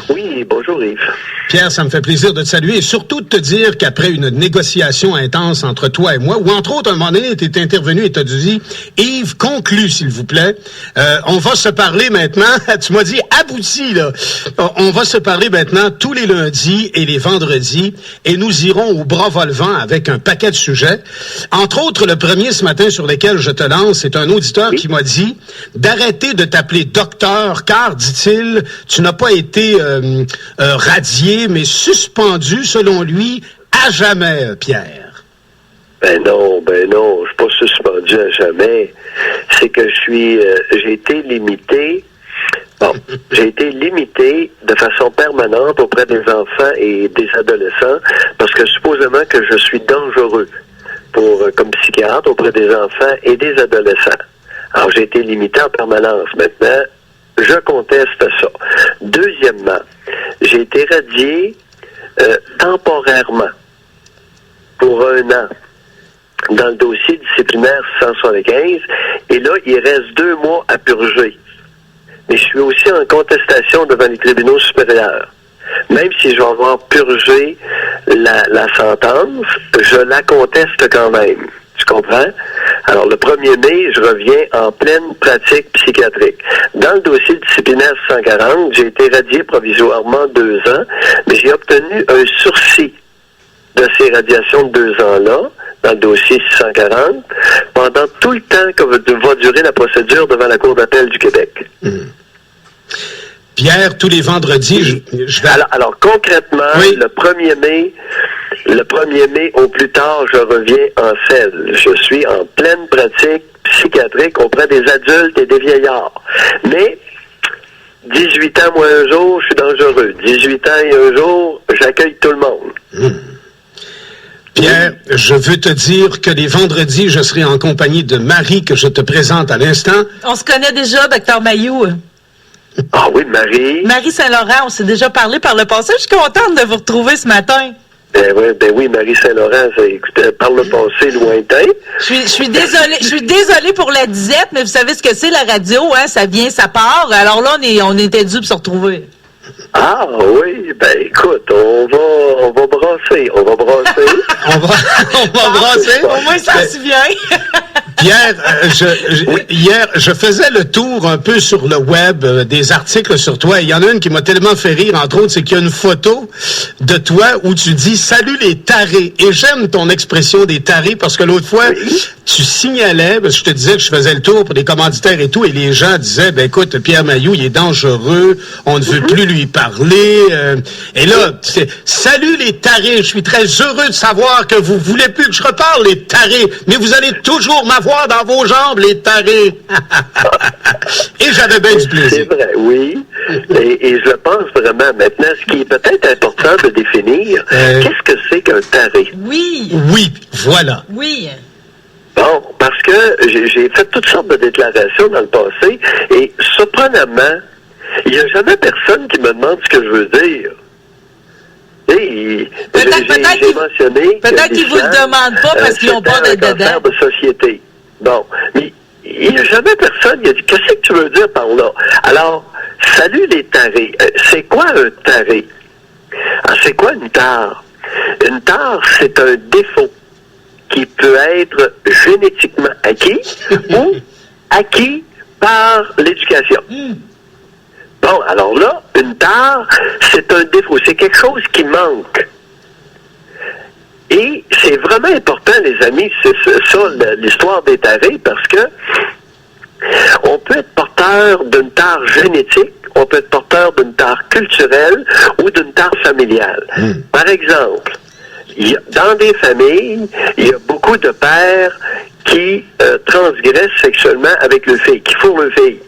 Oui, bonjour Yves. Pierre, ça me fait plaisir de te saluer et surtout de te dire qu'après une négociation intense entre toi et moi, ou entre autres, à un moment donné, tu es intervenu et tu as dit, Yves, conclue, s'il vous plaît. On va se parler maintenant, tu m'as dit abouti, là. On va se parler maintenant tous les lundis et les vendredis et nous irons au bras volevant avec un paquet de sujets. Entre autres, le premier ce matin sur lequel je te lance, c'est un auditeur qui m'a dit d'arrêter de t'appeler docteur car, dit-il, tu n'as pas été radié, mais suspendu, selon lui, à jamais, Pierre. Ben non, je suis pas suspendu à jamais. C'est que j'ai été limité. Bon, j'ai été limité de façon permanente auprès des enfants et des adolescents parce que supposément que je suis dangereux comme psychiatre auprès des enfants et des adolescents. Alors, j'ai été limité en permanence. Maintenant, je conteste ça. Deuxièmement, j'ai été radié temporairement pour 1 an dans le dossier disciplinaire 175 et là, il reste 2 mois à purger. Mais je suis aussi en contestation devant les tribunaux supérieurs. Même si je vais avoir purgé la sentence, je la conteste quand même. Tu comprends? Alors, le 1er mai, je reviens en pleine pratique psychiatrique. Dans le dossier disciplinaire 140, j'ai été radié provisoirement 2 ans, mais j'ai obtenu un sursis de ces radiations de 2 ans-là, dans le dossier 640, pendant tout le temps que va durer la procédure devant la Cour d'appel du Québec. Pierre, tous les vendredis, je vais... Alors concrètement, le 1er mai, au plus tard, je reviens en selle. Je suis en pleine pratique psychiatrique auprès des adultes et des vieillards. Mais 18 ans, moi, un jour, je suis dangereux. 18 ans et un jour, j'accueille tout le monde. Pierre, je veux te dire que les vendredis, je serai en compagnie de Marie, que je te présente à l'instant. On se connaît déjà, Dr Mailloux. Ah oui, Marie. Marie Saint-Laurent, on s'est déjà parlé par le passé. Je suis contente de vous retrouver ce matin. Ben oui, Marie Saint-Laurent, écoutez, par le passé lointain. Je suis désolée pour la disette, mais vous savez ce que c'est la radio, hein? Ça vient, ça part. Alors là, on était dû pour se retrouver. Ah oui, ben écoute, on va brasser. on va brasser. Au moins, ça se vient. Pierre, hier, je faisais le tour un peu sur le web des articles sur toi. Il y en a une qui m'a tellement fait rire, entre autres, c'est qu'il y a une photo de toi où tu dis « Salut les tarés ». Et j'aime ton expression des tarés parce que l'autre fois, tu signalais, parce que je te disais que je faisais le tour pour des commanditaires et tout, et les gens disaient « Ben écoute, Pierre Mailloux, il est dangereux, on ne veut plus lui parler. » Et là, tu sais, « Salut les tarés, je suis très heureux de savoir que vous voulez plus que je reparle, les tarés, mais vous allez toujours m'avoir dans vos jambes, les tarés. » Et j'avais bien du plaisir. C'est vrai, oui. Et je le pense vraiment. Maintenant, ce qui est peut-être important de définir, qu'est-ce que c'est qu'un taré? Oui. Oui, voilà. Oui. Bon, parce que j'ai fait toutes sortes de déclarations dans le passé, et surprenamment, il n'y a jamais personne qui me demande ce que je veux dire. Peut-être qu'ils vous le demandent pas parce qu'ils n'ont pas de dedans. De société. Bon, il n'y a jamais personne qui a dit « Qu'est-ce que tu veux dire par là? » Alors, salut les tarés. C'est quoi un taré? Alors, c'est quoi une tare? Une tare, c'est un défaut qui peut être génétiquement acquis ou acquis par l'éducation. Bon, alors là, une tare, c'est un défaut. C'est quelque chose qui manque. Et c'est vraiment important, les amis, c'est ça, l'histoire des tarés, parce que on peut être porteur d'une tare génétique, on peut être porteur d'une tare culturelle ou d'une tare familiale. Par exemple, dans des familles, il y a beaucoup de pères qui transgressent sexuellement avec le fille, qui fourrent le fille.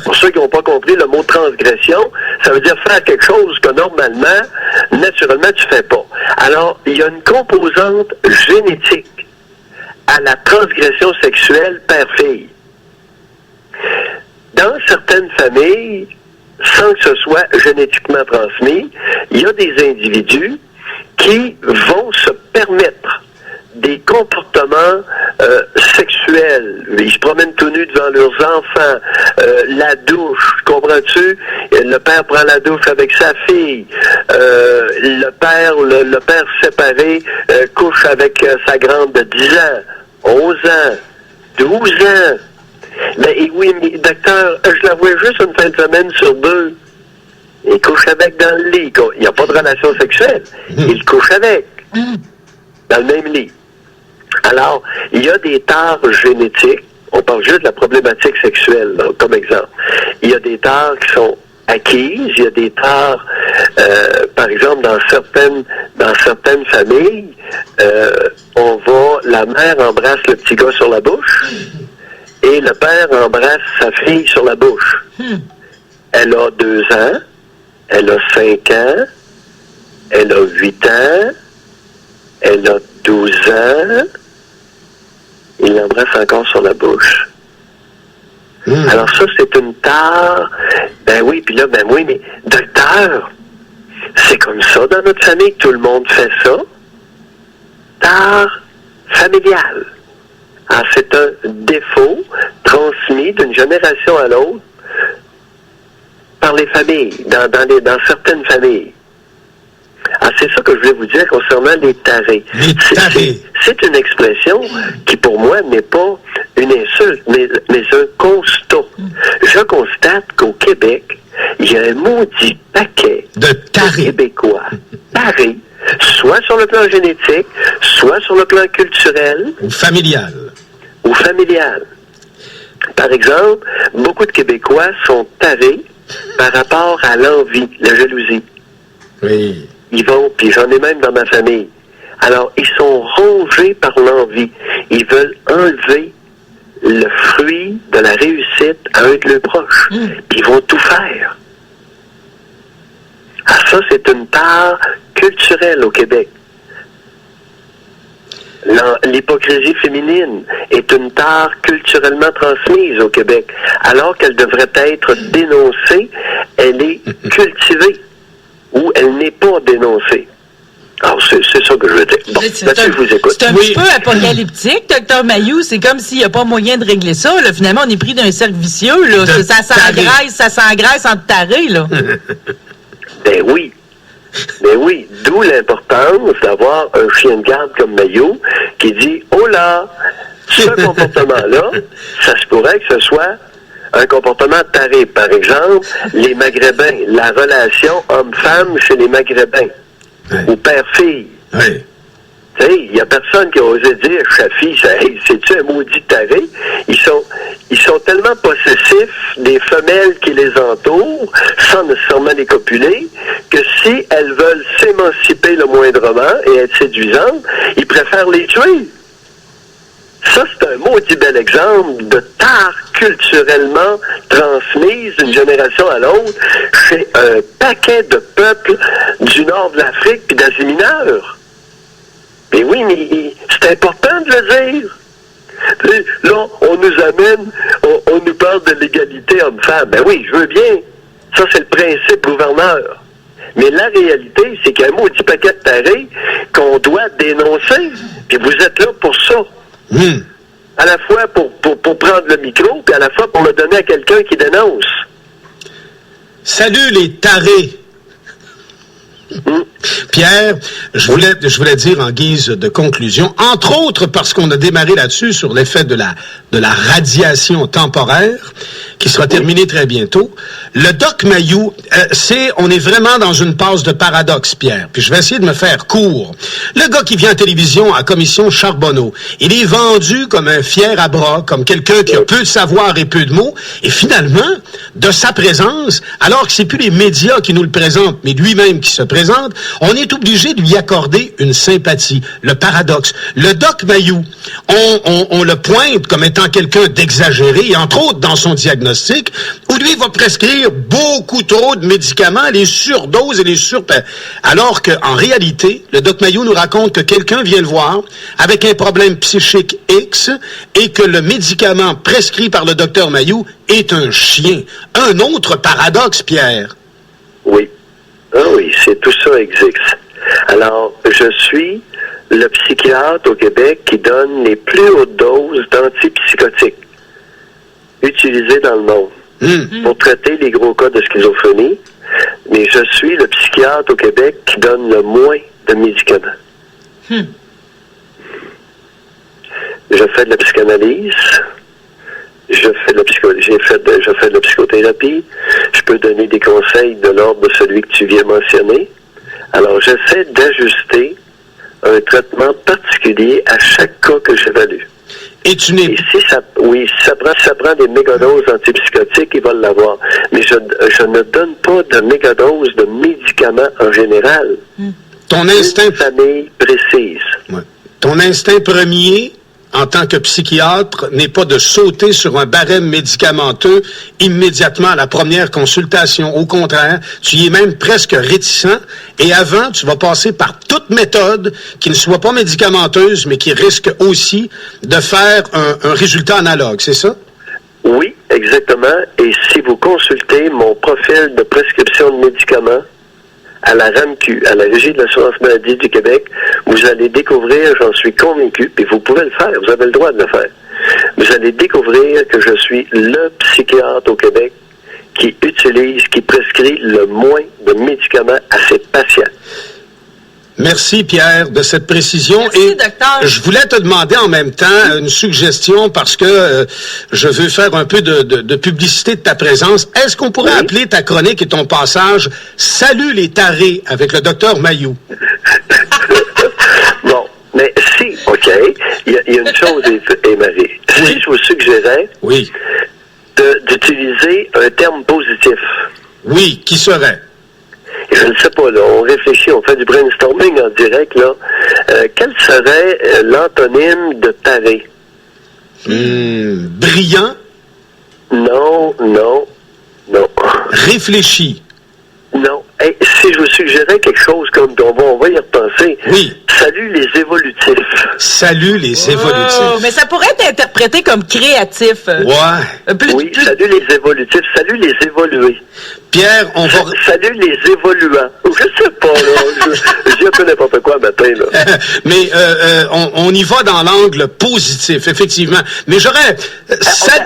Pour ceux qui n'ont pas compris le mot transgression, ça veut dire faire quelque chose que normalement, naturellement, tu fais pas. Alors, il y a une composante génétique à la transgression sexuelle père-fille. Dans certaines familles, sans que ce soit génétiquement transmis, il y a des individus qui vont se permettre des comportements sexuels. Ils se promènent tout nus devant leurs enfants. La douche, comprends-tu? Le père prend la douche avec sa fille. Le père séparé couche avec sa grande de 10 ans, 11 ans, 12 ans. Mais oui, mais docteur, je la vois juste une fin de semaine sur 2. Il couche avec dans le lit. Il n'y a pas de relation sexuelle. Il couche avec. Dans le même lit. Alors, il y a des tares génétiques. On parle juste de la problématique sexuelle, là, comme exemple. Il y a des tares qui sont acquises. Il y a des tares, par exemple, dans certaines familles, la mère embrasse le petit gars sur la bouche et le père embrasse sa fille sur la bouche. Elle a 2 ans, elle a 5 ans, elle a 8 ans, elle a 12 ans, il l'embrasse encore sur la bouche. Alors ça, c'est une tare. Ben oui, puis là, ben oui, mais docteur, c'est comme ça dans notre famille que tout le monde fait ça. Tare familiale. Alors, c'est un défaut transmis d'une génération à l'autre par les familles, dans certaines familles. Ah, c'est ça que je voulais vous dire concernant les tarés. Les tarés. C'est une expression qui, pour moi, n'est pas une insulte, mais un constat. Je constate qu'au Québec, il y a un maudit paquet de tarés Québécois tarés, soit sur le plan génétique, soit sur le plan culturel. Ou familial. Par exemple, beaucoup de Québécois sont tarés par rapport à l'envie, la jalousie. Oui. Ils vont, puis j'en ai même dans ma famille. Alors, ils sont rongés par l'envie. Ils veulent enlever le fruit de la réussite à un de leurs proches. Puis ils vont tout faire. Ah, ça, c'est une part culturelle au Québec. L'hypocrisie féminine est une tare culturellement transmise au Québec. Alors qu'elle devrait être dénoncée, elle est cultivée ou elle n'est pas dénoncée. Alors, c'est ça que je veux dire. Bon, là-dessus, je vous écoute. C'est un petit peu apocalyptique, Dr Mayou. C'est comme s'il n'y a pas moyen de régler ça. Là. Finalement, on est pris d'un cercle vicieux. Là. Ça s'engraisse entre tarés. Là. Ben oui. D'où l'importance d'avoir un chien de garde comme Mayou qui dit « Oh là, ce comportement-là, ça se pourrait que ce soit un comportement taré. » Par exemple, les Maghrébins, la relation homme-femme chez les Maghrébins, ou père-fille. Oui. Tu sais, il n'y a personne qui a osé dire « Chafi, c'est-tu un maudit taré? » Ils sont tellement possessifs des femelles qui les entourent, sans nécessairement les copuler, que si elles veulent s'émanciper le moindrement et être séduisantes, ils préfèrent les tuer. Ça, c'est un maudit bel exemple de tare culturellement transmise d'une génération à l'autre chez un paquet de peuples du nord de l'Afrique puis d'Asie mineure. Mais oui, mais c'est important de le dire. Là, on nous amène, on nous parle de l'égalité homme-femme. Ben oui, je veux bien. Ça, c'est le principe gouverneur. Mais la réalité, c'est qu'il y a un maudit paquet de tarés qu'on doit dénoncer. Puis vous êtes là pour ça. À la fois pour prendre le micro, puis à la fois pour le donner à quelqu'un qui dénonce. Salut les tarés! Pierre, je voulais dire en guise de conclusion, entre autres parce qu'on a démarré là-dessus sur l'effet de la radiation temporaire, qui sera terminée très bientôt. Le Doc Mayou, on est vraiment dans une passe de paradoxe, Pierre. Puis je vais essayer de me faire court. Le gars qui vient à télévision à Commission Charbonneau, il est vendu comme un fier à bras, comme quelqu'un qui a peu de savoir et peu de mots. Et finalement, de sa présence, alors que c'est plus les médias qui nous le présentent, mais lui-même qui se présente, on est obligé de lui accorder une sympathie. Le paradoxe. Le Doc Mayou, on le pointe comme étant quelqu'un d'exagéré, entre autres dans son diagnostic, où lui va prescrire beaucoup trop de médicaments, les surdoses et les alors qu'en réalité, le Doc Mayou nous raconte que quelqu'un vient le voir avec un problème psychique X et que le médicament prescrit par le docteur Mayou est un chien. Un autre paradoxe, Pierre. Oui. Ah oui, c'est tout ça existe. Alors, je suis le psychiatre au Québec qui donne les plus hautes doses d'antipsychotiques utilisées dans le monde pour traiter les gros cas de schizophrénie. Mais je suis le psychiatre au Québec qui donne le moins de médicaments. Je fais de la psychanalyse. Je fais de la psychothérapie. Je peux donner des conseils de l'ordre de celui que tu viens mentionner. Alors, j'essaie d'ajuster un traitement particulier à chaque cas que j'évalue. Et tu n'es... Et si ça prend des mégadoses antipsychotiques, ils vont l'avoir. Mais je ne donne pas de mégadoses de médicaments en général. Ton instinct... Une famille précise. Ouais. Ton instinct premier, en tant que psychiatre, n'est pas de sauter sur un barème médicamenteux immédiatement à la première consultation. Au contraire, tu y es même presque réticent. Et avant, tu vas passer par toute méthode qui ne soit pas médicamenteuse, mais qui risque aussi de faire un résultat analogue. C'est ça? Oui, exactement. Et si vous consultez mon profil de prescription de médicaments à la RAMQ, à la Régie de l'assurance maladie du Québec, vous allez découvrir, j'en suis convaincu, et vous pouvez le faire, vous avez le droit de le faire, vous allez découvrir que je suis le psychiatre au Québec qui prescrit le moins de médicaments à ses patients. Merci, Pierre, de cette précision. Merci, docteur. Je voulais te demander en même temps une suggestion parce que je veux faire un peu de publicité de ta présence. Est-ce qu'on pourrait appeler ta chronique et ton passage « Salut les tarés » avec le docteur Mailloux? Bon, mais si, OK, il y a une chose, Marie. Si je vous suggérais d'utiliser un terme positif. Oui, qui serait? Je ne sais pas, là, on réfléchit, on fait du brainstorming en direct, là. Quel serait l'antonyme de taré? Brillant? Non. Réfléchi? Non. Hey, si je vous suggérais quelque chose comme, on va y repenser. Oui. Salut les évolutifs. Salut les évolutifs. Mais ça pourrait être interprété comme créatif. Ouais. Salut les évolutifs. Salut les évolués. Pierre, on va... Salut les évoluants. Je sais pas, là. Je dis un peu n'importe quoi matin, là. Mais on y va dans l'angle positif, effectivement. Mais j'aurais...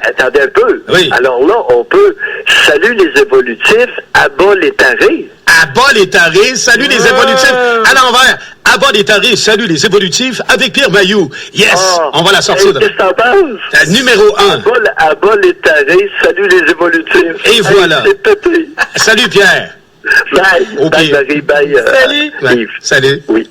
Attendez un peu. Oui. Alors là, on peut... Salut les évolutifs, abat les tarés. Abat les tarés, salut les évolutifs. À l'envers. Abat les tarés, salut les évolutifs avec Pierre Mailloux. Yes! On va la sortir de... Qu'est-ce que t'en penses? Numéro 1. Abat les tarés, salut les évolutifs. Et voilà. C'est pété. Salut Pierre. Bye. Okay. Bye Marie, bye. Salut. Salut. Oui.